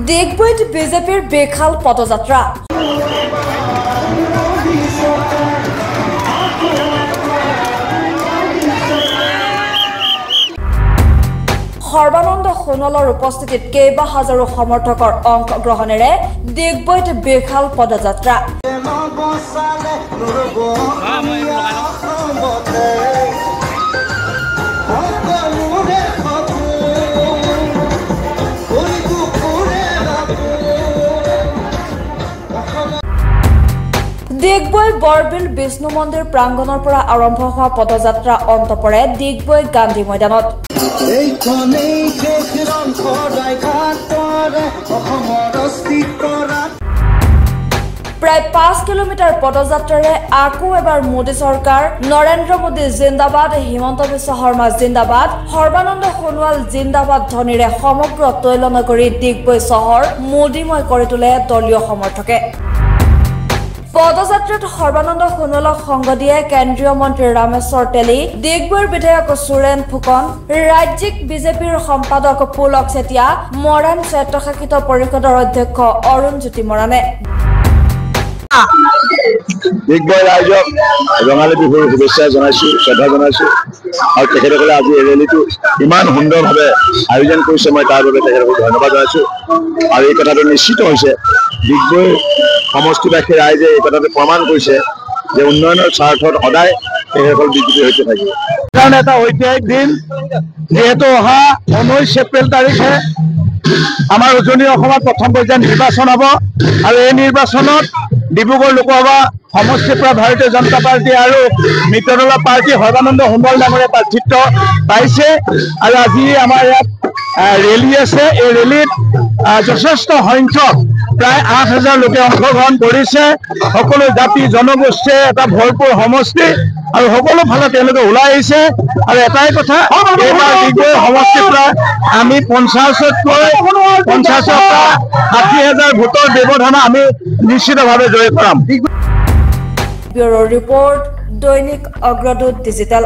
ডিগবৈত বিজেপিৰ বেখাল পদযাত্ৰা সৰ্বানন্দ সোণোৱালৰ উপস্থিতিত কেইবা হাজাৰো সমৰ্থকৰ অংশগ্ৰহণেৰে ডিগবৈত বেখাল পদযাত্ৰা ডিগবৈ বৰবিল বিষ্ণু মন্দিৰ প্ৰাংগণৰ পৰা আৰম্ভ হোৱা পদযাত্ৰা অন্ত পৰে ডিগবৈ গান্ধী ময়দানত প্ৰায় 5 কিলোমিটাৰ পদযাত্ৰাৰে আকৌ এবাৰ মোদী চৰকাৰ নৰেন্দ্ৰ মোদী জিন্দাবাদ হিমন্ত বিশ্ব শৰ্মা জিন্দাবাদ সৰ্বানন্দ সোণোৱাল জিন্দাবাদ ধ্বনিৰে সমগ্ৰ তৈলনগৰী ডিগবৈ চহৰ মোদীময় কৰি তোলে দলীয় সমৰ্থকে পদযাত্ৰাত সৰ্বানন্দ সোণোৱালক সংগ দিয়ে কেন্দ্ৰীয় মন্ত্ৰী ৰামেশ্বৰ তেলী ডিগবৈৰ বিধায়ক সুৰেন ফুকন ৰাজ্যিক বিজেপিৰ সম্পাদক পুলক চেতিয়া মৰাণ স্বায়ত্তশাসিত পৰিষদৰ অধ্যক্ষ অৰুণ জ্যোতি মৰাণে ডিগবৈ ৰাইজক ৰঙালী বিহুৰ শুভেচ্ছা জনাইছো শ্ৰদ্ধা জনাইছো আৰু তেখেতসকলে আজি এই ৰেলীটো ইমান সুন্দৰভাৱে আয়োজন কৰিছে মই তাৰ বাবে তেখেতসকলক ধন্যবাদ জনাইছো আৰু এই কথাটো নিশ্চিত হৈছে ডিগবৈ সমষ্টিবাসী ৰাইজে এই কথাটো প্ৰমাণ কৰিছে যে উন্নয়নৰ স্বাৰ্থত সদায় তেখেতসকল বিজেপিৰ সৈতে থাকিব কাৰণ এটা ঐতিহাসিক দিন যিহেতু অহা 19 এপ্ৰিল তাৰিখে আমাৰ উজনি অসমত প্ৰথম পৰ্যায়ৰ নিৰ্বাচন হ'ব আৰু এই নিৰ্বাচনত ডিব্ৰুগড় লোকসভা সমষ্টিৰ পৰা ভাৰতীয় জনতা পাৰ্টি আৰু মিত্ৰদলৰ পাৰ্টি সৰ্বানন্দ সোণোৱাল ডাঙৰীয়া প্ৰাৰ্থিত্ব পাইছে আৰু আজি আমাৰ ইয়াত ৰেলী আছে এই ৰেলীত যথেষ্ট সংখ্যক প্ৰায় 8,000 লোকে অংশগ্ৰহণ কৰিছে সকলো জাতি জনগোষ্ঠীয়ে এটা ভৰপূৰ সমষ্টি আৰু সকলো ফালে তেওঁলোকে ওলাই আহিছে আৰু এটাই কথা এইবাৰ ডিগবৈ সমষ্টিৰ পৰা আমি 50তকৈ 60,000 ভোটৰ ব্যৱধানে আমি নিশ্চিতভাৱে জয় কৰাম। ব্যুৰো ৰিপৰ্ট দৈনিক অগ্ৰদূত ডিজিটেল।